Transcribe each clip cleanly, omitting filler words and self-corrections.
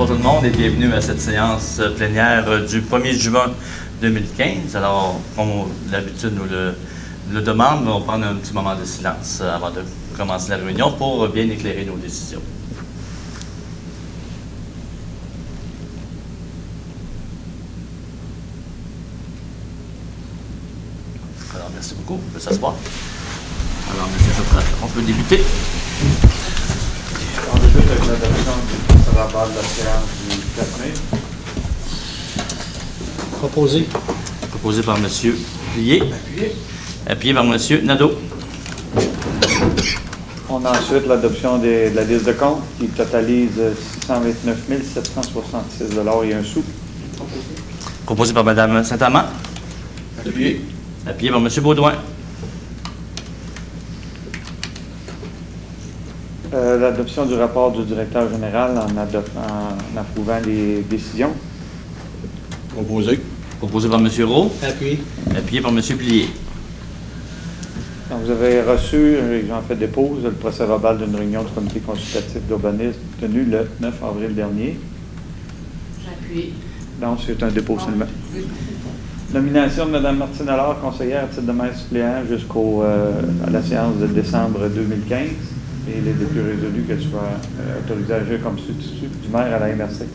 bonsoir tout le monde et bienvenue à cette séance plénière du 1er juin 2015. Alors, comme d'habitude nous le demande, on va prendre un petit moment de silence avant de commencer la réunion pour bien éclairer nos décisions. Alors, merci beaucoup. On peut s'asseoir. Alors, M. Chautrette, on peut débuter. On débute avec l'adoption du procès-verbal de la séance du 4 mai. Proposé. Proposé par M. Plié. Appuyé. Appuyé par M. Nadeau. On a ensuite l'adoption de la liste de comptes qui totalise 629 766 $ et un sou. Proposé par Mme Saint-Amand. Appuyé. Appuyé par M. Baudouin. L'adoption du rapport du directeur général en approuvant les décisions. Proposé. Proposé par M. Roux. Appuyé. Appuyé par M. Plié. Donc, vous avez reçu, j'en fais dépose, le procès-verbal d'une réunion du comité consultatif d'urbanisme tenue le 9 avril dernier. J'appuie. Donc, c'est un dépôt seulement. Nomination de Mme Martine Allard, conseillère à titre de maire suppléant à la séance de décembre 2015. Et il est depuis résolu qu'elle soit autorisée à agir comme substitut du maire à la MRC.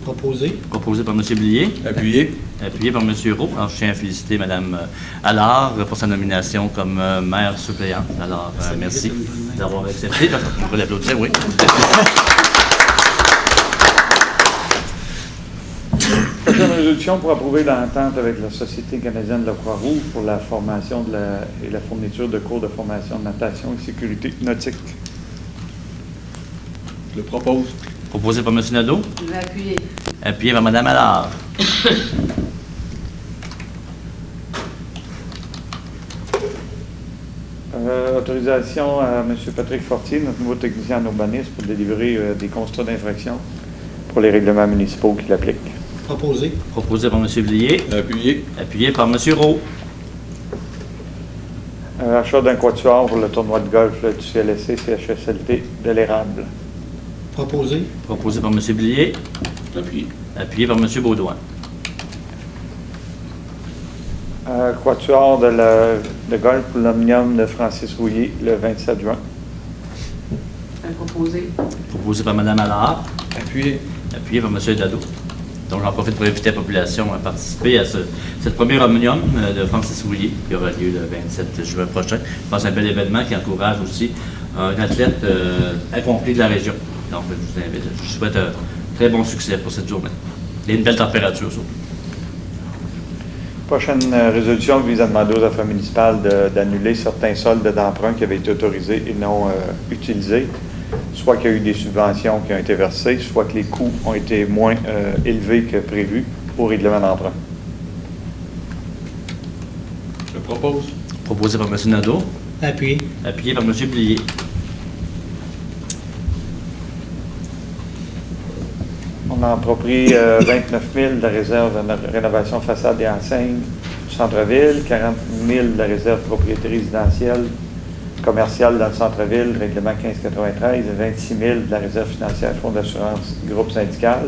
Proposé. Proposé par M. Blier. Appuyé. Appuyé par M. Roux. Alors, je tiens à féliciter Mme Allard pour sa nomination comme maire suppléante. Alors, merci d'avoir accepté. On peut l'applaudir, oui. Prochaine résolution pour approuver l'entente avec la Société canadienne de la Croix-Rouge pour la formation et la fourniture de cours de formation de natation et sécurité nautique. Je le propose. Proposé par M. Nadeau. Je vais appuyer. Appuyé par Mme Allard. Autorisation à M. Patrick Fortier, notre nouveau technicien en urbanisme, pour délivrer des constats d'infraction pour les règlements municipaux qui l'appliquent. Proposé. Proposé par M. Blier. Appuyé. Appuyé par M. Roux. Achat d'un quatuor pour le tournoi de golf du CLSC CHSLT de l'Érable. Proposé. Proposé par M. Blier. Appuyé. Appuyé par M. Baudouin. Quatuor de golf pour l'Omnium de Francis Rouillé le 27 juin. Proposé. Proposé par Mme Allard. Appuyé. Appuyé par M. Nadeau. Donc, j'en profite pour inviter la population à participer à cette première omnium de Francis Rouillé qui aura lieu le 27 juin prochain. Je pense à un bel événement qui encourage aussi un athlète accompli de la région. Donc, je vous invite. Je souhaite un très bon succès pour cette journée. Et une belle température, surtout. Prochaine résolution vise à demander aux affaires municipales d'annuler certains soldes d'emprunt qui avaient été autorisés et non utilisés, soit qu'il y a eu des subventions qui ont été versées, soit que les coûts ont été moins élevés que prévu au règlement d'emprunt. Je le propose. Proposé par M. Nadeau. Appuyé. Appuyé par M. Blier. On a approprie 29 000 de la réserve de rénovation façade et enseigne du centre-ville, 40 000 de la réserve propriété résidentielle commerciale dans le centre-ville, règlement 1593, et 26 000 de la réserve financière fonds d'assurance groupe syndical,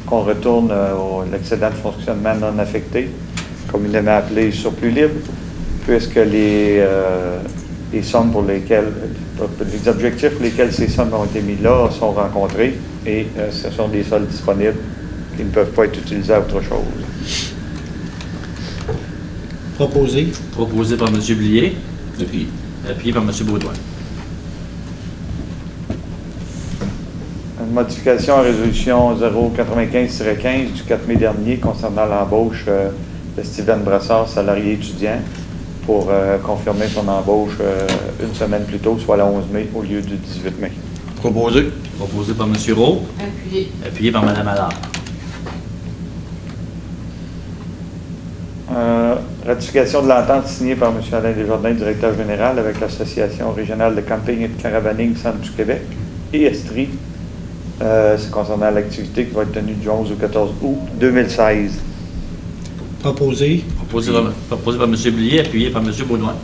qu'on retourne l'excédent de fonctionnement non affecté, communément appelé surplus libre, puisque les sommes pour lesquelles, les objectifs pour lesquels ces sommes ont été mis là sont rencontrés et ce sont des soldes disponibles qui ne peuvent pas être utilisés à autre chose. Proposé. Proposé par M. Blier. Appuyé. Appuyé par M. Baudouin. Une modification à résolution 095-15 du 4 mai dernier concernant l'embauche de Steven Brassard, salarié étudiant, pour confirmer son embauche une semaine plus tôt, soit le 11 mai au lieu du 18 mai. Proposé. Proposé par M. Roux. Appuyé. Appuyé par Mme Allard. Ratification de l'entente signée par M. Alain Desjardins, directeur général, avec l'Association régionale de camping et de caravaning Centre du Québec et Estrie. C'est concernant l'activité qui va être tenue du 11 au 14 août 2016. Proposé. Proposé par M. Blier. Appuyé par M. Baudouin.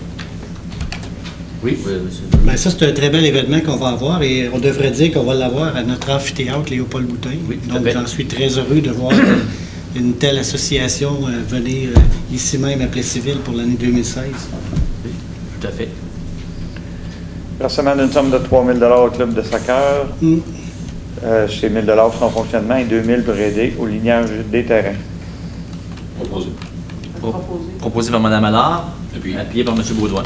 Oui, monsieur. Ben ça, c'est un très bel événement qu'on va avoir et on devrait dire qu'on va l'avoir à notre amphithéâtre Léopold Boutin. Oui, tout à Donc, fait. j'en suis très heureux de voir une telle association venir ici même à Plessisville pour l'année 2016. Oui, tout à fait. Versement d'une somme de 3 000 au club de soccer. C'est 1 000 pour son fonctionnement et 2 000 pour aider au lignage des terrains. Proposé. Proposé. Proposé par Mme Allard, Appuyé. appuyé par M. Baudouin.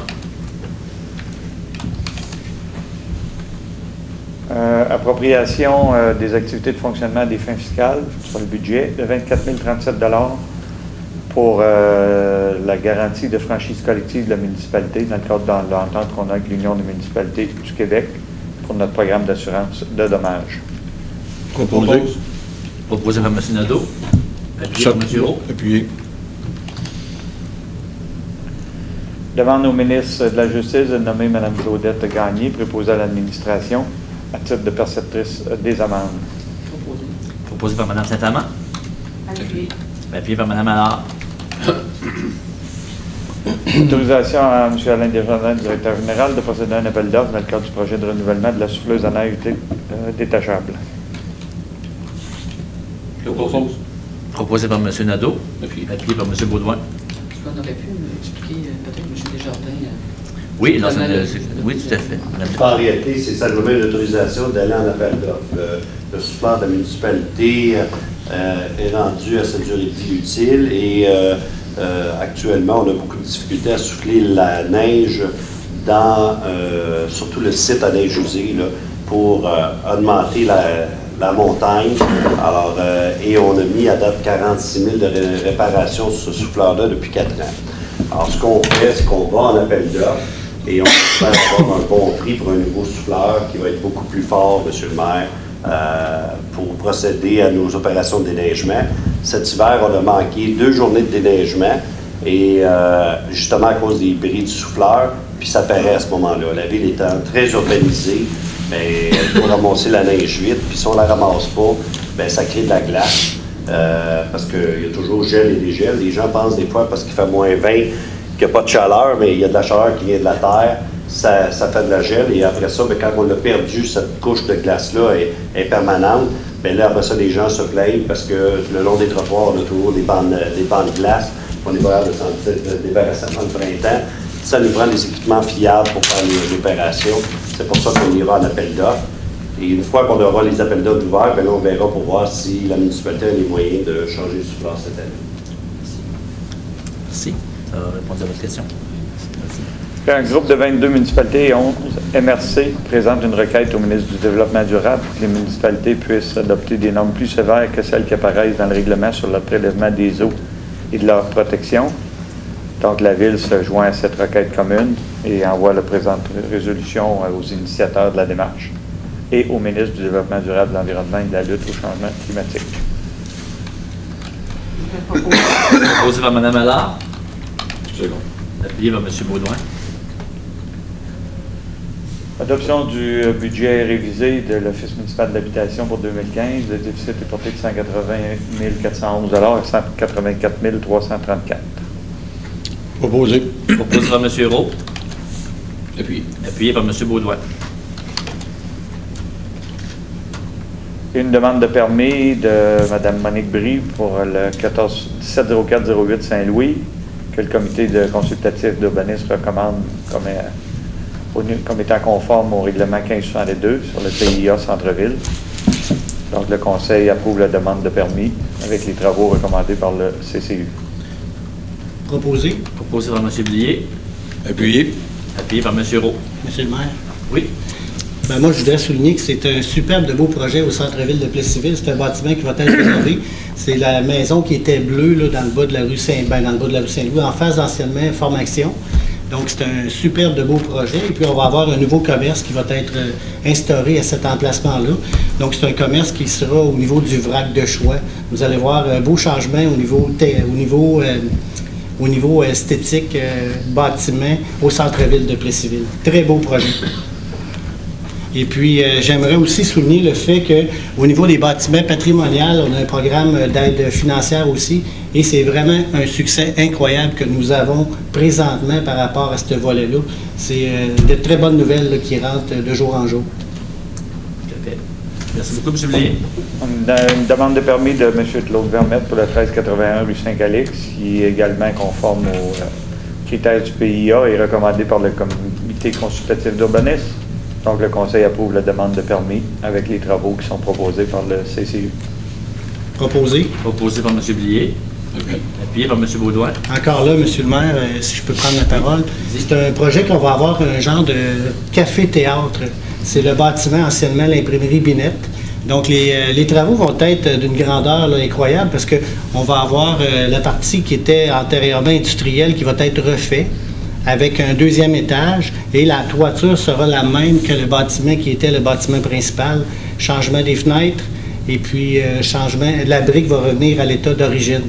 Appropriation des activités de fonctionnement des fins fiscales sur le budget de 24 037 pour la garantie de franchise collective de la municipalité dans le cadre de l'entente qu'on a avec l'Union des municipalités du Québec pour notre programme d'assurance de dommages. Proposé. Proposé par M. Nadeau, appuyé par M. Roux. Appuyé. Demande au ministre de la Justice de nommer Mme Claudette Gagné, préposée à l'administration, à titre de perceptrice des amendes. Proposé. Proposé par Mme Saint-Amand, Appuyé. appuyé par Mme Allard. Autorisation à M. Alain Desjardins, directeur général, de procéder à un appel d'offres dans le cadre du projet de renouvellement de la souffleuse à neige détachable. Je propose. Proposé par M. Nadeau, Appuyé. appuyé par M. Baudouin. Est-ce qu'on aurait pu m'expliquer, peut-être, M. Desjardins? Oui, non, Donner oui, tout à fait. En réalité, c'est simplement une autorisation d'aller en appel d'offres. Le souffleur de la municipalité est rendu à sa durée de vie utile et actuellement, on a beaucoup de difficultés à souffler la neige dans surtout le site à neige usée là, pour augmenter la montagne. Alors, et on a mis à date 46 000 de réparation sur ce souffleur-là depuis 4 ans. Alors, ce qu'on fait, c'est qu'on va en appel d'offres et on espère avoir un bon prix pour un nouveau souffleur qui va être beaucoup plus fort, M. le maire, pour procéder à nos opérations de déneigement. Cet hiver, on a manqué 2 journées de déneigement et justement à cause des bris du souffleur, puis ça paraît à ce moment-là. La ville étant très urbanisée, bien, il faut ramasser la neige vite, puis si on ne la ramasse pas, bien, ça crée de la glace. Parce qu'il y a toujours gel et dégel. Les gens pensent des fois parce qu'il fait moins 20 qu'il n'y a pas de chaleur, mais il y a de la chaleur qui vient de la terre, ça fait de la gel, et après ça, bien, quand on a perdu, cette couche de glace-là est permanente, bien là, après ça, les gens se plaignent parce que le long des trottoirs, on a toujours des bancs de glace, on est capable de s'en débarrasser avant le printemps. Ça nous prend des équipements fiables pour faire l'opération. C'est pour ça qu'on ira en appel d'offres. Et une fois qu'on aura les appels d'offres ouverts, bien là, on verra pour voir si la municipalité a les moyens de changer le souffleur cette année. Merci. Ça va répondre à votre question. Merci. Un groupe de 22 municipalités et 11 MRC présente une requête au ministre du Développement durable pour que les municipalités puissent adopter des normes plus sévères que celles qui apparaissent dans le règlement sur le prélèvement des eaux et de leur protection. Donc, la Ville se joint à cette requête commune et envoie la présente résolution aux initiateurs de la démarche et au ministre du Développement durable, de l'Environnement et de la lutte au changement climatique. Proposé par Mme Allard, Second. appuyé par M. Baudouin. Adoption du budget révisé de l'Office municipal de l'habitation pour 2015. Le déficit est porté de 180 411 à 184 334. Proposé. Proposé par M. Roux, Appuyé. appuyé par M. Baudouin. Une demande de permis de Mme Monique Brie pour le 170408 Saint-Louis, que le comité de consultatif d'urbanisme recommande comme étant conforme au règlement 1562 sur le PIA Centre-Ville. Donc, le conseil approuve la demande de permis avec les travaux recommandés par le CCU. Proposé, Proposé par M. Blier, Appuyé. appuyé par M. Roux. Monsieur le maire. Oui. Ben moi, je voudrais souligner que c'est un superbe de beau projet au centre-ville de Plessisville. C'est un bâtiment qui va être rénové. C'est la maison qui était bleue là, dans le bas de la rue Saint-Louis, en face d'anciennement Formaction. Donc, c'est un superbe de beau projet. Et puis, on va avoir un nouveau commerce qui va être instauré à cet emplacement-là. Donc, c'est un commerce qui sera au niveau du vrac de choix. Vous allez voir un beau changement au niveau esthétique, bâtiment au centre-ville de Plessisville. Très beau projet. Et puis, j'aimerais aussi souligner le fait qu'au niveau des bâtiments patrimoniaux, on a un programme d'aide financière aussi. Et c'est vraiment un succès incroyable que nous avons présentement par rapport à ce volet-là. C'est de très bonnes nouvelles là, qui rentrent de jour en jour. Tout à fait. Merci beaucoup, M. Villiers. Une demande de permis de M. Claude Vermette pour le 1381 rue Saint-Calix, qui est également conforme aux critères du PIA et recommandé par le comité consultatif d'urbanisme. Donc, le Conseil approuve la demande de permis avec les travaux qui sont proposés par le CCU. Proposé. Proposé par M. Villiers. Appuyé par M. Baudouin. Encore là, Monsieur le maire, si je peux prendre la parole, c'est un projet qu'on va avoir un genre de café-théâtre. C'est le bâtiment anciennement l'imprimerie Binette. Donc, les travaux vont être d'une grandeur là, incroyable parce qu'on va avoir la partie qui était antérieurement industrielle qui va être refaite avec un deuxième étage et la toiture sera la même que le bâtiment qui était le bâtiment principal. Changement des fenêtres et puis changement, la brique va revenir à l'état d'origine.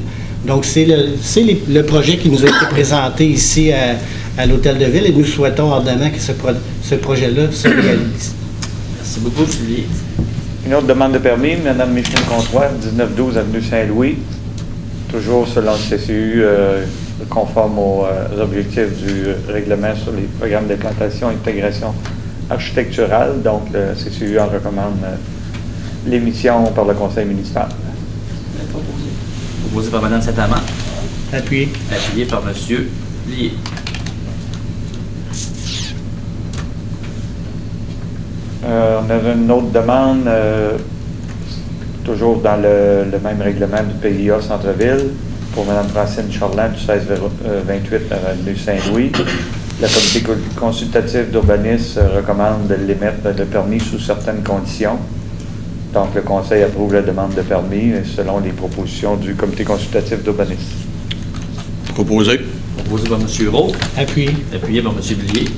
Donc, c'est le projet qui nous a été présenté ici à l'Hôtel de Ville et nous souhaitons ardemment que ce projet-là se réalise. Merci beaucoup, M. Villiers. Une autre demande de permis, Mme Micheline Comtois, 1912 avenue Saint-Louis, toujours selon le CCU, conforme aux objectifs du règlement sur les programmes d'implantation et d'intégration architecturale. Donc, le CCU en recommande l'émission par le Conseil municipal. Proposé par Mme Saint-Amand. Appuyé. Appuyé par M. Villiers. On a une autre demande, toujours dans le même règlement du PIA Centre-Ville, pour Mme Francine Charland, du 1628 avenue Saint-Louis. Le comité consultatif d'urbanisme recommande de l'émettre le permis sous certaines conditions. Donc, le Conseil approuve la demande de permis selon les propositions du comité consultatif d'urbanisme. Proposé. Proposé par M. Hureau. Appuyé. Appuyé par M. Villiers.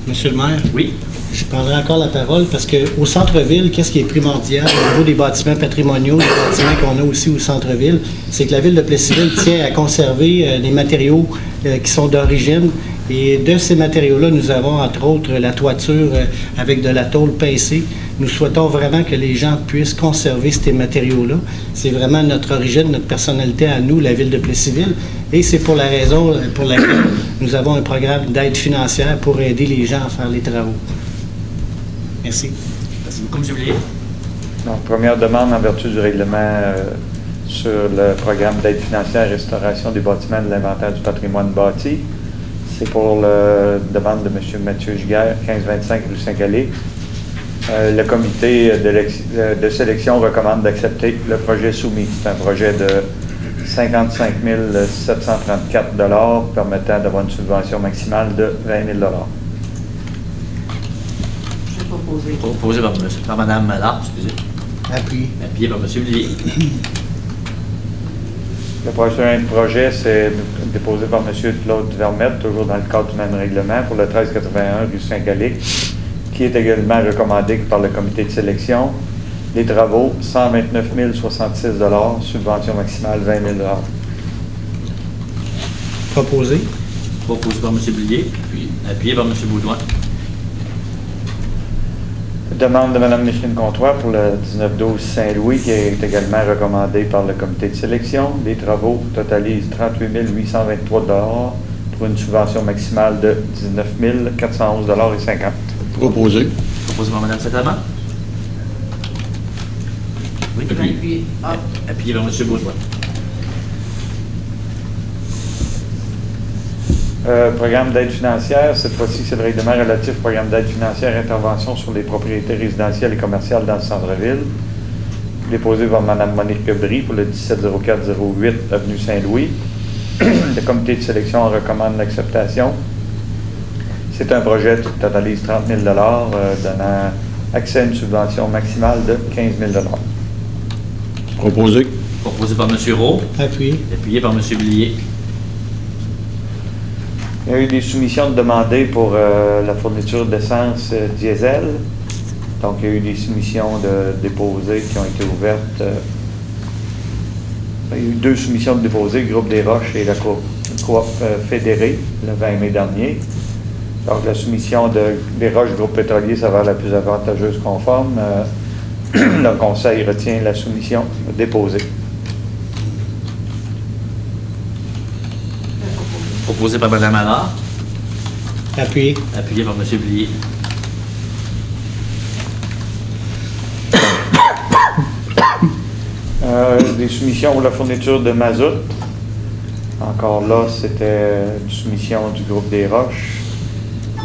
Monsieur le maire. Oui. Je prendrai encore la parole parce qu'au centre-ville, qu'est-ce qui est primordial au niveau des bâtiments patrimoniaux, des bâtiments qu'on a aussi au centre-ville, c'est que la ville de Plessisville tient à conserver des matériaux qui sont d'origine. Et de ces matériaux-là, nous avons entre autres la toiture avec de la tôle pincée. Nous souhaitons vraiment que les gens puissent conserver ces matériaux-là. C'est vraiment notre origine, notre personnalité à nous, la ville de Plessisville. Et c'est pour la raison pour laquelle nous avons un programme d'aide financière pour aider les gens à faire les travaux. Merci. Merci beaucoup, M. Villiers. Donc, première demande en vertu du règlement sur le programme d'aide financière et restauration des bâtiments de l'inventaire du patrimoine bâti. C'est pour la demande de M. Mathieu Giguère, 1525 rue Saint-Calix. Le comité de sélection recommande d'accepter le projet soumis. C'est un projet de 55 734 $ permettant d'avoir une subvention maximale de 20 000 $. Je vais proposer. Proposé par Mme Lard, excusez. Appuyé. Appuyé par M. Villiers. Le prochain projet, c'est déposé par M. Claude Vermette, toujours dans le cadre du même règlement, pour le 1381 rue Saint-Calix, qui est également recommandé par le comité de sélection. Les travaux, 129 066 $, subvention maximale 20 000 $. Proposé. Proposé par M. Villiers. Appuyé par M. Baudouin. Demande de Mme Micheline Comtois pour le 1912 Saint-Louis, qui est également recommandé par le comité de sélection. Les travaux totalisent 38 823 $ pour une subvention maximale de 19 411 $ et 50. Proposé. Proposé par Mme Saint-Amand. Oui. Appuyé. Appuyé par M. Baudouin. Programme d'aide financière, cette fois-ci, c'est le règlement relatif au programme d'aide financière intervention sur les propriétés résidentielles et commerciales dans le centre-ville, déposé par Mme Monique Cabry pour le 170408 avenue Saint-Louis. Le comité de sélection recommande l'acceptation. C'est un projet qui totalise 30 000 $, donnant accès à une subvention maximale de 15 000 $. Proposé. Proposé par M. Hureau. Appuyé. Appuyé par M. Villiers. Il y a eu des soumissions demandées pour la fourniture d'essence diesel. Donc, il y a eu des soumissions de déposées qui ont été ouvertes. Il y a eu 2 soumissions de déposées, Groupe des Roches et la Coop fédérée, le 20 mai dernier. Donc, la soumission des roches du groupe pétrolier s'avère la plus avantageuse conforme. Le Conseil retient la soumission déposée. Proposé par Mme Allard, Appuyé. appuyé par M. Blier. Des soumissions pour la fourniture de mazout. Encore là, c'était une soumission du groupe des Roches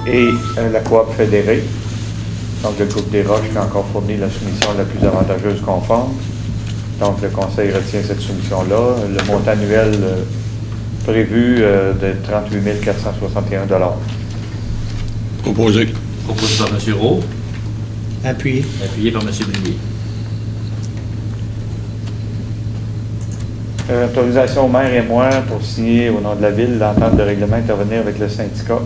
et la coop fédérée. Donc, le groupe des Roches qui a encore fourni la soumission la plus avantageuse conforme. Donc, le Conseil retient cette soumission-là. Le montant annuel prévu de 38 461 $. Proposé. Proposé par M. Rowe, Appuyé. appuyé par M. Blier. Autorisation au maire et moi pour signer au nom de la Ville l'entente de règlement intervenir avec le syndicat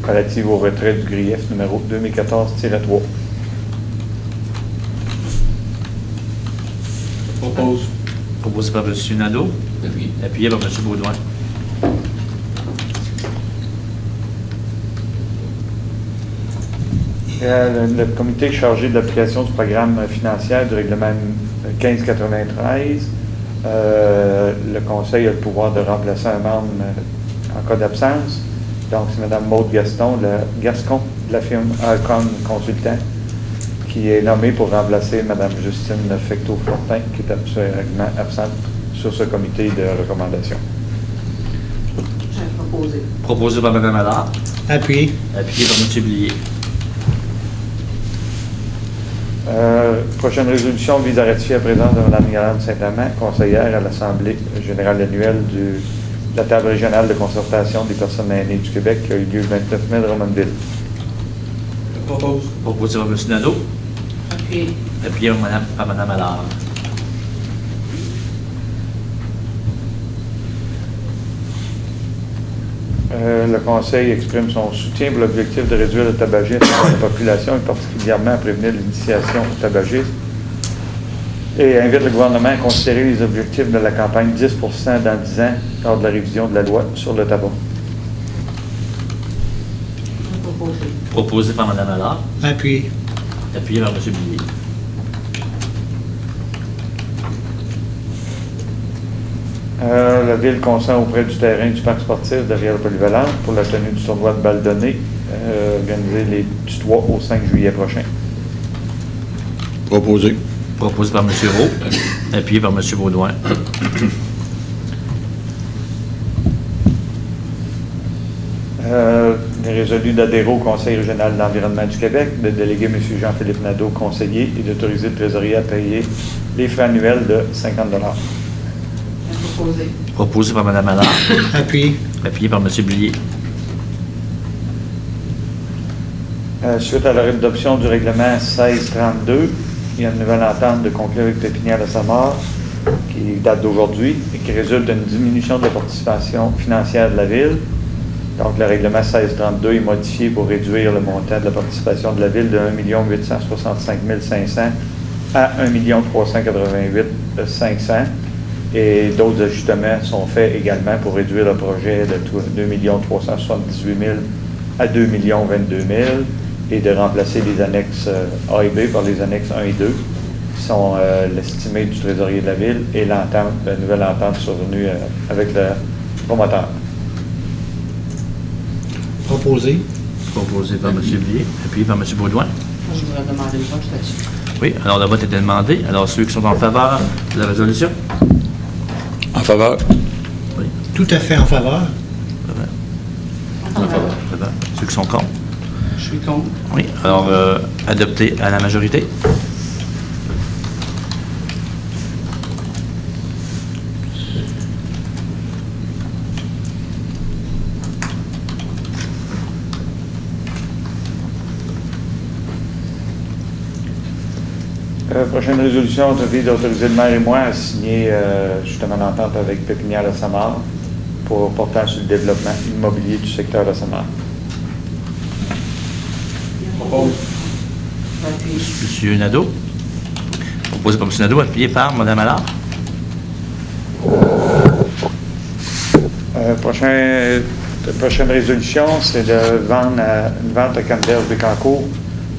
relative au retrait du grief numéro 2014-3. Propose. Proposé par M. Nadeau, appuyé par M. Baudouin. Le comité chargé de l'application du programme financier du règlement 1593, le Conseil a le pouvoir de remplacer un membre en cas d'absence. Donc, c'est Mme Maude Gascon de la firme Alcon Consultant qui est nommée pour remplacer Mme Justine Fecteau-Fortin, qui est absolument absente sur ce comité de recommandation. J'ai proposé. Proposé par Mme Allard, Appuyé. appuyé par M. Blier. Prochaine résolution vise à ratifier la présence de Mme Yolande Saint-Amand, conseillère à l'Assemblée générale annuelle de la table régionale de concertation des personnes aînées du Québec qui a eu lieu le 29 mai de Drummondville. Propose. Proposé par M. Nadeau, Appuyé. appuyé par Mme Allard. Le Conseil exprime son soutien pour l'objectif de réduire le tabagisme dans la population et particulièrement à prévenir l'initiation au tabagisme et invite le gouvernement à considérer les objectifs de la campagne 10 dans 10 ans lors de la révision de la loi sur le tabac. J'ai proposé. Proposé par Mme Allard, Appuyé. appuyé par M. Blier. La Ville consent auprès du terrain du parc sportif derrière le polyvalent pour la tenue du tournoi de balle donnée organisé du 3 au 5 juillet prochain. Proposé. Proposé par M. Rowe, appuyé par M. Baudouin. Résolu d'adhérer au Conseil régional de l'environnement du Québec, de déléguer M. Jean-Philippe Nadeau, conseiller, et d'autoriser le trésorier à payer les frais annuels de 50 $. J'ai proposé. Proposé par Mme Allard, Appuyé. appuyé par M. Blier. Suite à la adoption du règlement 1632, il y a une nouvelle entente de conclure avec Pépinière de Samar qui date d'aujourd'hui et qui résulte d'une diminution de la participation financière de la Ville. Donc, le règlement 1632 est modifié pour réduire le montant de la participation de la Ville de 1 865 500 à 1 388 500. Et d'autres ajustements sont faits également pour réduire le projet de 2 378 000 à 2 22 000 et de remplacer les annexes A et B par les annexes 1 et 2, qui sont l'estimé du trésorier de la Ville et l'entente, la nouvelle entente survenue avec le promoteur. Proposé. Proposé par M. Blier, appuyé par M. Baudouin. Moi, je voudrais demander le vote là-dessus. Oui, alors le vote était demandé. Alors ceux qui sont en faveur de la résolution? En faveur. Oui, Tout à fait en faveur. en faveur. Ceux qui sont contre? Je suis contre. Oui, alors adopté à la majorité. Prochaine résolution, vise d'autoriser le maire et moi à signer justement l'entente avec Pépinière de Samar pour portant sur le développement immobilier du secteur de Samar. Propose. Appuyé. M. Nadeau. Proposé par M. Nadeau, appuyé par Mme Allard. Prochain La prochaine résolution, c'est de vendre une vente à Canneberge Bécancour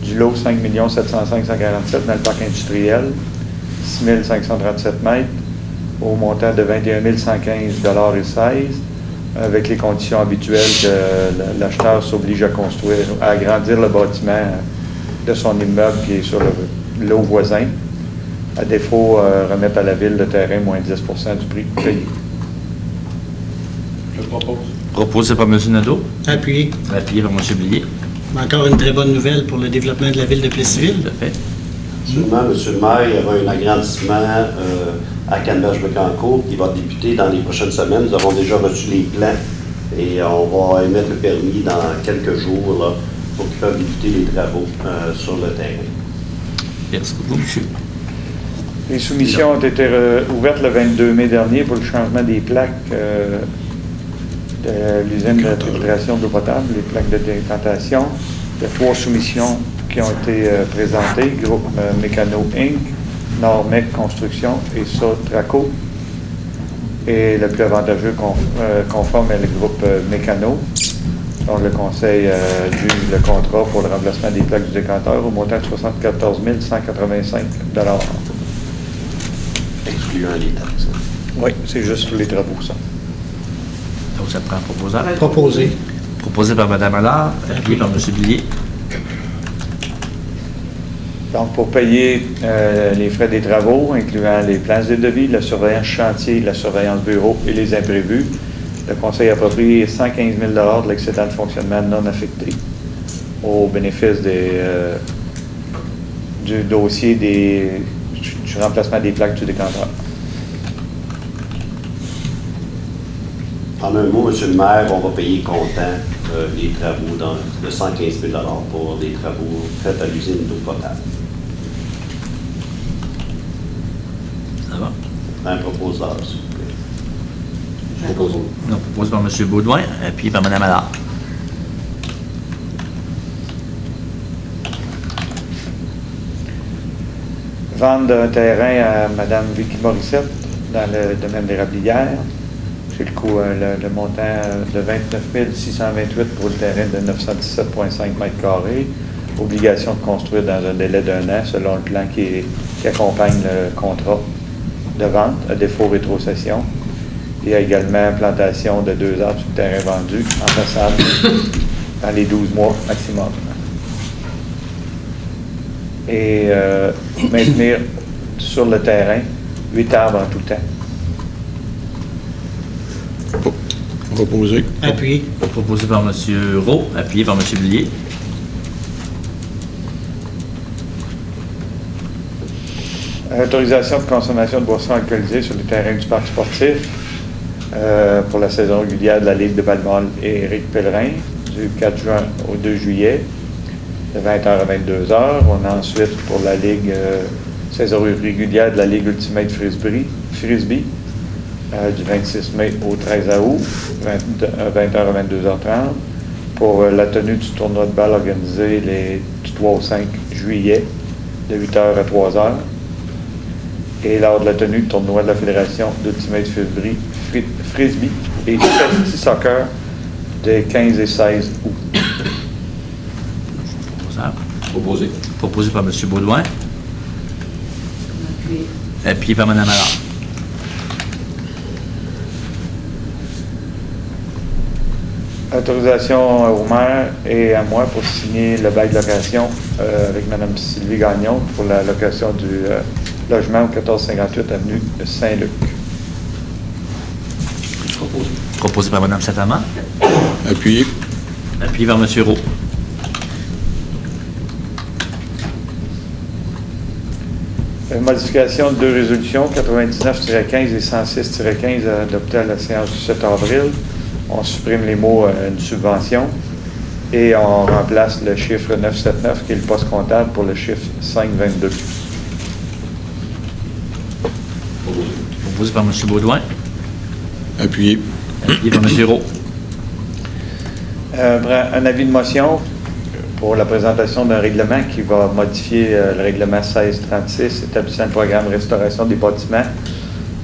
du lot 5 705 147 dans le parc industriel, 6 537 mètres, au montant de 21 115,16 $, avec les conditions habituelles que l'acheteur s'oblige à construire, à agrandir le bâtiment de son immeuble qui est sur le lot voisin. À défaut, remettre à la ville le terrain moins 10 % du prix payé. Je propose. Proposé par M. Nadeau, Appuyé. appuyé par M. Blier. Encore une très bonne nouvelle pour le développement de la ville de Plessisville. Tout à fait. Sûrement, M. le maire, il y aura un agrandissement à Canneberge-Bécancour qui va débuter dans les prochaines semaines. Nous avons déjà reçu les plans et on va émettre le permis dans quelques jours là, pour qu'ils puissent débuter les travaux sur le terrain. Merci beaucoup, M. Les soumissions ont été ouvertes le 22 mai dernier pour le changement des plaques de l'usine de filtration d'eau potable, les plaques de décantation. Il y a 3 soumissions qui ont été présentées, Groupe Mécano Inc., Normec Construction et Sotraco. Et le plus avantageux conforme est le groupe Mécano. Donc le conseil juge le contrat pour le remplacement des plaques du décanteur au montant de 74 185 $. Excluant les taxes. Oui, c'est juste pour les travaux, ça. Donc, ça prend un proposant. Proposé. Proposé par Mme Allard, appuyé par M. Blier. Donc, pour payer les frais des travaux, incluant les plans de devis, la surveillance chantier, la surveillance bureau et les imprévus, le Conseil a approprié 115 000 $ de l'excédent de fonctionnement non affecté au bénéfice du dossier du remplacement des plaques du décanteur. En un mot, M. le maire, on va payer comptant les travaux de 115 000 $ pour des travaux faits à l'usine d'eau potable. Ça va? Un proposeur, s'il vous plaît. Propose. Non, proposé par M. Baudouin, appuyé par Mme Allard. Vente d'un terrain à Mme Vicky Morissette dans le domaine des Rablières. C'est le coût, le montant de 29 628 pour le terrain de 917,5 m². Obligation de construire dans un délai d'1 an selon le plan qui accompagne le contrat de vente, à défaut rétrocession. Il y a également plantation de 2 arbres sur le terrain vendu en façade dans les 12 mois maximum. Et maintenir sur le terrain 8 arbres en tout temps. Proposé. Appuyé. Proposé par M. Rowe, appuyé par M. Blier. Autorisation de consommation de boissons alcoolisées sur les terrains du parc sportif pour la saison régulière de la Ligue de Balmol et Éric Pellerin du 4 juin au 2 juillet de 20h à 22h. On a ensuite pour la Ligue saison régulière de la Ligue Ultimate Frisbee du 26 mai au 13 août, 20h à 22h30. Pour la tenue du tournoi de balle organisé du 3 au 5 juillet de 8h à 3h. Et lors de la tenue du tournoi de la Fédération d'Ultimate Frisbee et Chelsea Soccer des 15 et 16 août. Proposé. Proposé par M. Baudouin, Appuyé. appuyé par Mme Allard. Autorisation au maire et à moi pour signer le bail de location avec Mme Sylvie Gagnon pour la location du logement au 1458 avenue de Saint-Luc. Proposé. Proposé par Mme Saint-Amand, Appuyé. appuyé par M. Rowe. Modification de 2 résolutions, 99-15 et 106-15 adoptées à la séance du 7 avril. On supprime les mots une subvention et on remplace le chiffre 979 qui est le poste comptable pour le chiffre 522. Proposé par M. Baudouin, Appuyé. appuyé par M. Rowe. Un avis de motion pour la présentation d'un règlement qui va modifier le règlement 1636 établissant le programme restauration des bâtiments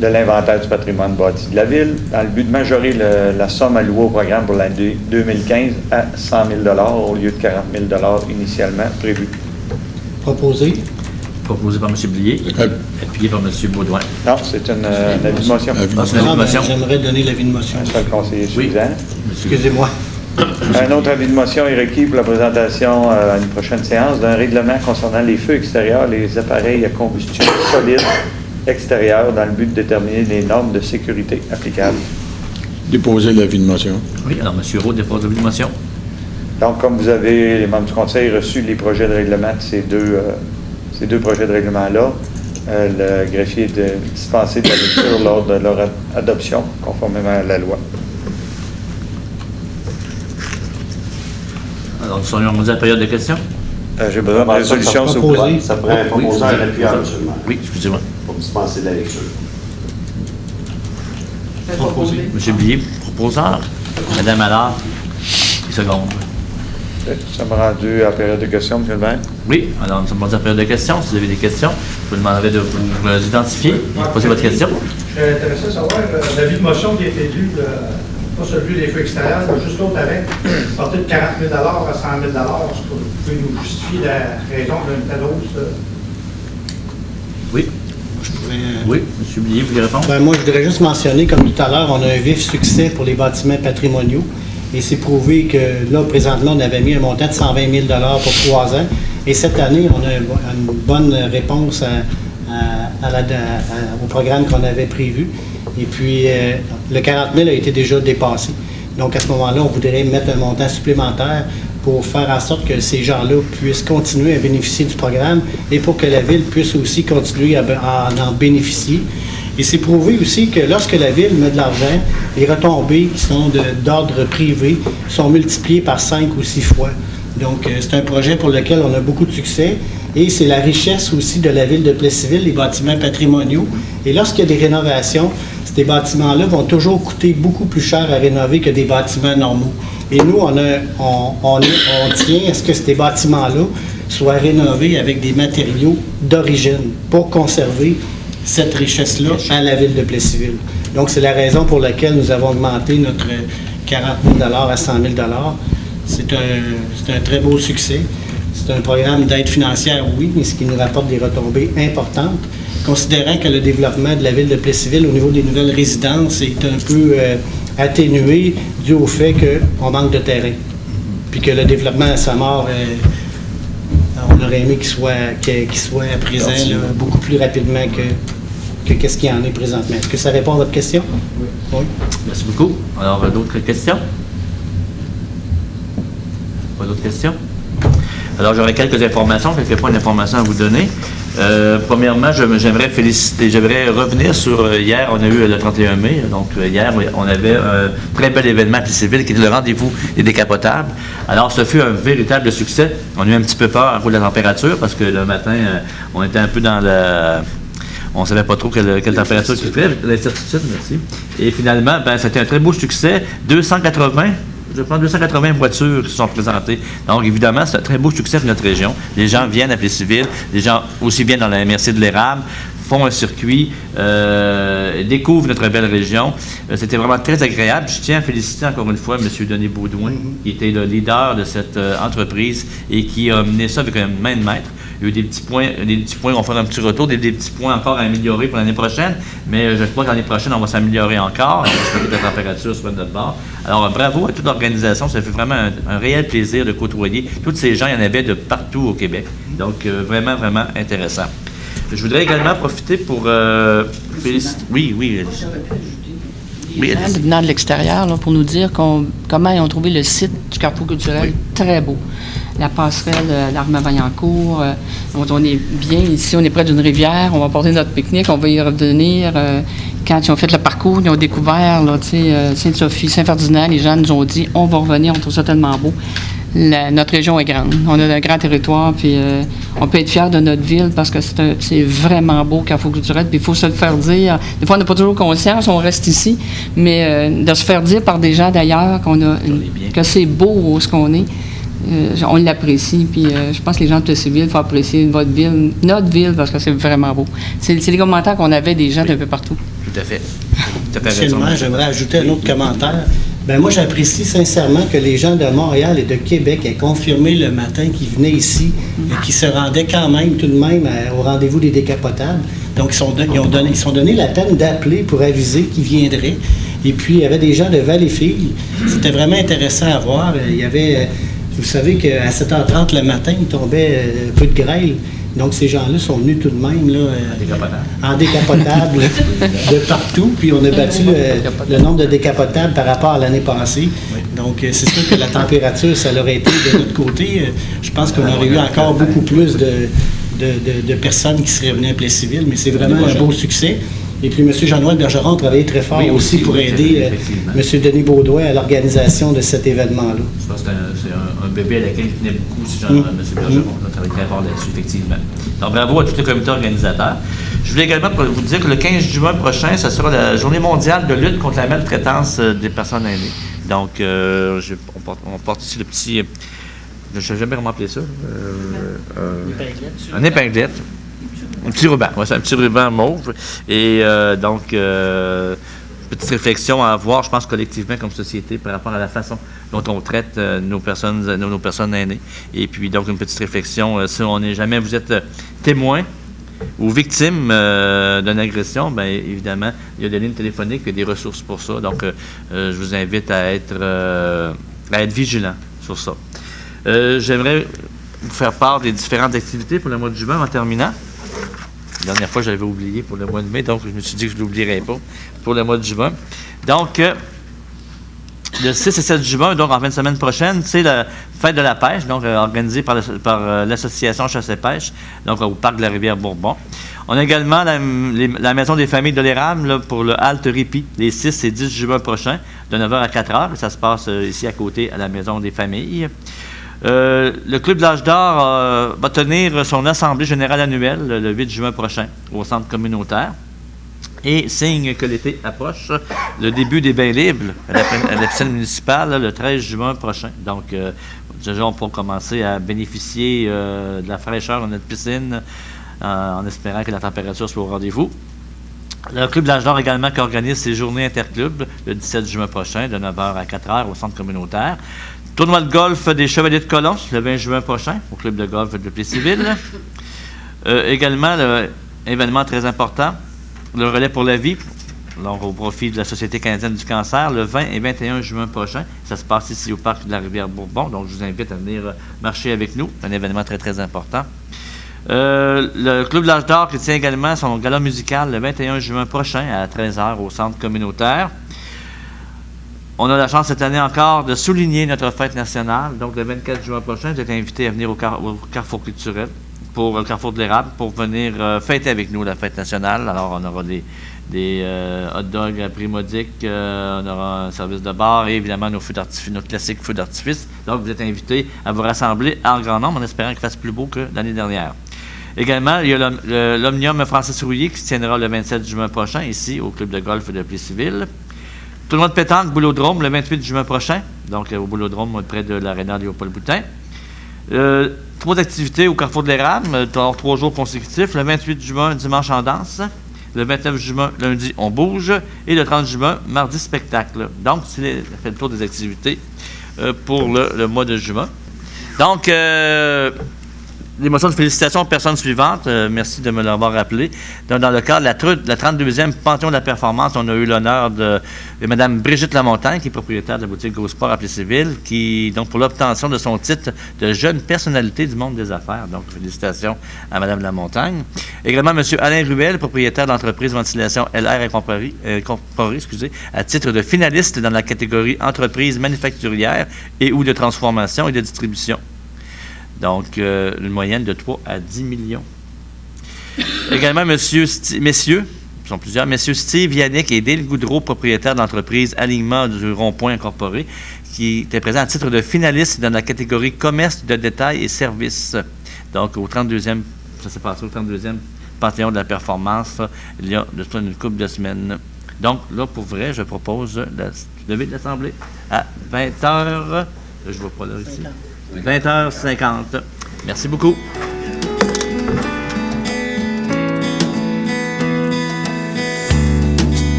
de l'inventaire du patrimoine bâti de la Ville, dans le but de majorer la somme allouée au programme pour l'année 2015 à 100 000 $, au lieu de 40 000 $ initialement prévu. Proposé. Proposé par M. Blier, appuyé par M. Baudouin. Non, c'est un avis de motion. Ah, c'est un avis de Ah, ben, motion. j'aimerais donner l'avis de motion. Un seul conseiller Oui. suffisant. Excusez-moi. Un autre avis de motion est requis pour la présentation à une prochaine séance d'un règlement concernant les feux extérieurs et les appareils à combustion solide extérieur dans le but de déterminer les normes de sécurité applicables. Déposer l'avis de motion. Oui, alors M. Roux dépose l'avis de motion. Donc, comme vous avez, les membres du Conseil, reçu les projets de règlement de ces deux projets de règlement-là, le greffier est dispensé de la lecture lors de leur adoption, conformément à la loi. Alors, nous sommes rendus à la période de questions. J'ai besoin de résolution, s'il vous plaît. Ça pourrait proposer un appuyeur seulement, Oui, excusez-moi. pour dispenser de la lecture. Proposé. M. Blier, proposeur. Madame Allard, qui seconde. Nous sommes rendus à la période de questions, M. le maire. Oui, alors nous sommes rendus à la période de questions. Si vous avez des questions, je vous demanderai de vous identifier et poser votre question. Je serais intéressé de savoir l'avis de motion qui a été lu, pas celui des feux extérieurs, mais juste l'autre avec, porté de 40 000 $ à 100 000 $. Est-ce que vous pouvez nous justifier la raison d'une telle hausse? Oui, Je pourrais, oui, M. Blier, vous voulez répondre? Ben, moi, je voudrais juste mentionner, comme tout à l'heure, on a un vif succès pour les bâtiments patrimoniaux. Et c'est prouvé que là, présentement, on avait mis un montant de 120 000 $ pour 3 ans. Et cette année, on a une bonne réponse au programme qu'on avait prévu. Et puis, le 40 000 a été déjà dépassé. Donc, à ce moment-là, on voudrait mettre un montant supplémentaire pour faire en sorte que ces gens-là puissent continuer à bénéficier du programme et pour que la Ville puisse aussi continuer à en bénéficier. Et c'est prouvé aussi que lorsque la Ville met de l'argent, les retombées qui sont d'ordre privé sont multipliées par 5 ou 6 fois. Donc, c'est un projet pour lequel on a beaucoup de succès. Et c'est la richesse aussi de la Ville de Plessisville, les bâtiments patrimoniaux. Et lorsqu'il y a des rénovations, ces bâtiments-là vont toujours coûter beaucoup plus cher à rénover que des bâtiments normaux. Et nous, on tient à ce que ces bâtiments-là soient rénovés avec des matériaux d'origine pour conserver cette richesse-là à la Ville de Plessisville. Donc, c'est la raison pour laquelle nous avons augmenté notre 40 000 $ à 100 000 $. C'est un très beau succès. C'est un programme d'aide financière, oui, mais ce qui nous rapporte des retombées importantes, considérant que le développement de la Ville de Plessisville au niveau des nouvelles résidences est un peu atténué dû au fait qu'on manque de terrain. Puis que le développement à sa mort, on aurait aimé qu'il soit présent là, beaucoup plus rapidement que qu'est-ce qu'il y en est présentement. Est-ce que ça répond à votre question? Oui. Merci beaucoup. Alors, d'autres questions? Pas d'autres questions? Alors, j'aurais quelques points d'information à vous donner. Premièrement, j'aimerais revenir sur hier, on a eu le 31 mai, donc hier, on avait un très bel événement à Plessisville qui était le rendez-vous des décapotables. Alors, ce fut un véritable succès. On a eu un petit peu peur à cause de la température parce que le matin, on était un peu dans on ne savait pas trop quelle température qu'il fait, l'incertitude, merci. Et finalement, c'était un très beau succès. 280 voitures qui se sont présentées. Donc, évidemment, c'est un très beau succès pour notre région. Les gens viennent à Plessisville, les gens aussi viennent dans la MRC de l'Érable, font un circuit, découvrent notre belle région. C'était vraiment très agréable. Je tiens à féliciter encore une fois M. Denis Baudouin, qui était le leader de cette entreprise et qui a mené ça avec une main de maître. Il y a eu des petits points, on va faire un petit retour, des petits points encore à améliorer pour l'année prochaine, mais je crois que l'année prochaine, on va s'améliorer encore. On va espérer que la température soit de notre bord. Alors, bravo à toute l'organisation. Ça fait vraiment un réel plaisir de côtoyer tous ces gens. Il y en avait de partout au Québec. Donc, vraiment, vraiment intéressant. Je voudrais également profiter pour féliciter... Oui. Les gens venant de l'extérieur là, pour nous dire comment ils ont trouvé le site du Carrefour culturel très beau. La passerelle, l'Armand-Vaillancourt, on est bien ici, on est près d'une rivière, on va porter notre pique-nique, on va y revenir. Quand ils ont fait le parcours, ils ont découvert Sainte-Sophie, Saint-Ferdinand, les gens nous ont dit on va revenir, on trouve ça tellement beau. Notre région est grande, on a un grand territoire, puis on peut être fiers de notre ville parce que c'est vraiment beau, Carrefour culturel, puis il faut se le faire dire. Des fois, on n'a pas toujours conscience, on reste ici, mais de se faire dire par des gens d'ailleurs que c'est beau où ce qu'on est. On l'apprécie, puis je pense que les gens de Plessisville, il faut apprécier votre ville, notre ville, parce que c'est vraiment beau. C'est les commentaires qu'on avait des gens d'un peu partout. Tout à fait. Tout à fait Monsieur raison. le maire, j'aimerais ajouter un autre commentaire. Moi, j'apprécie sincèrement que les gens de Montréal et de Québec aient confirmé le matin qu'ils venaient ici et qu'ils se rendaient quand même, tout de même, au rendez-vous des décapotables. Donc, ils sont donné la peine d'appeler pour aviser qu'ils viendraient. Et puis, il y avait des gens de Valleyfield. C'était vraiment intéressant à voir. Il y avait, vous savez qu'à 7h30 le matin, il tombait un peu de grêle. Donc, ces gens-là sont venus tout de même là, en décapotable de partout. Puis, on a battu le nombre de décapotables par rapport à l'année passée. Oui. Donc, c'est sûr que la température, ça l'aurait été de notre côté. Je pense qu'on aurait eu encore beaucoup plus de personnes qui seraient venues à Plessisville. Mais c'est vraiment un beau succès. Et puis, M. Jean-Noël Bergeron a travaillé très fort aussi pour aider M. Denis Baudouin à l'organisation de cet événement-là. Je pense que c'est un bébé à laquelle il tenait beaucoup, M. Bergeron. On a travaillé très fort là-dessus, effectivement. Donc, bravo à tout le comité organisateur. Je voulais également vous dire que le 15 juin prochain, ce sera la journée mondiale de lutte contre la maltraitance des personnes aînées. Donc, on porte ici le petit... je ne sais jamais comment appeler ça. Un épinglette. Un petit ruban, ouais, c'est un petit ruban mauve. Et petite réflexion à avoir, je pense, collectivement comme société par rapport à la façon dont on traite nos personnes aînées. Et puis, donc, une petite réflexion, si on n'est jamais, vous êtes témoin ou victime d'une agression, bien évidemment, il y a des lignes téléphoniques et des ressources pour ça. Donc, je vous invite à être vigilant sur ça. J'aimerais vous faire part des différentes activités pour le mois de juin en terminant. La dernière fois, j'avais oublié pour le mois de mai, donc je me suis dit que je ne l'oublierais pas pour le mois de juin. Donc, le 6 et 7 juin, donc en fin de semaine prochaine, c'est la fête de la pêche, donc organisée par l'association Chasse et Pêche, donc au parc de la Rivière-Bourbon. On a également la Maison des familles de l'érable pour le Halte Ripi, les 6 et 10 juin prochains, de 9h à 4h. Ça se passe ici à côté, à la Maison des familles. Le Club de l'Âge d'Or va tenir son assemblée générale annuelle le 8 juin prochain au centre communautaire. Et signe que l'été approche, le début des bains libres à la piscine municipale le 13 juin prochain. Donc, déjà, on pourra commencer à bénéficier de la fraîcheur dans notre piscine en espérant que la température soit au rendez-vous. Le Club de l'Âge d'Or également qui organise ses journées interclubs le 17 juin prochain de 9h à 4h au centre communautaire. Tournoi de golf des Chevaliers de Colomb, le 20 juin prochain, au club de golf de Plessisville. Également, événement très important, le relais pour la vie, donc au profit de la Société canadienne du cancer, le 20 et 21 juin prochain. Ça se passe ici au parc de la Rivière-Bourbon, donc je vous invite à venir marcher avec nous. Un événement très, très important. Le Club de l'Âge d'Or qui tient également son gala musical le 21 juin prochain à 13h au centre communautaire. On a la chance cette année encore de souligner notre fête nationale. Donc, le 24 juin prochain, vous êtes invités à venir au Carrefour culturel, pour le Carrefour de l'Érable, pour venir fêter avec nous la fête nationale. Alors, on aura des hot dogs à prix modique, on aura un service de bar et évidemment nos classiques feux d'artifice. Donc, vous êtes invités à vous rassembler en grand nombre en espérant qu'il fasse plus beau que l'année dernière. Également, il y a l'Omnium Francis Rouillet qui se tiendra le 27 juin prochain ici au club de golf de Plessisville. Tournoi de pétanque Boulodrome le 28 juin prochain, donc au Boulodrome près de l'aréna Léopold-Boutin. 3 activités au Carrefour de l'Érable, 3 jours consécutifs. Le 28 juin, dimanche en danse. Le 29 juin, lundi, on bouge. Et le 30 juin, mardi, spectacle. Donc, c'est fait le tour des activités pour le mois de juin. Donc, les motions de félicitations aux personnes suivantes. Merci de me l'avoir rappelé. Dans le cadre de la 32e Panthéon de la performance, on a eu l'honneur de Mme Brigitte Lamontagne, qui est propriétaire de la boutique Gros Sport à Plessisville, qui, donc, pour l'obtention de son titre de jeune personnalité du monde des affaires. Donc, félicitations à Mme Lamontagne. Également, M. Alain Ruel, propriétaire de l'entreprise Ventilation LR Incorporée, à titre de finaliste dans la catégorie entreprise manufacturière et ou de transformation et de distribution. Donc, une moyenne de 3 à 10 millions. Également, messieurs, ils sont plusieurs, messieurs Steve, Yannick et Dale Goudreau, propriétaires de l'entreprise Alignement du Rond-Point Incorporé, qui était présent à titre de finaliste dans la catégorie commerce de détail et services. Donc, au 32e, ça s'est passé au 32e Panthéon de la performance, il y a une couple de semaines. Donc, là, pour vrai, je propose la levée de l'Assemblée à 20h. Je ne vois pas là ici. 20h50. Merci beaucoup.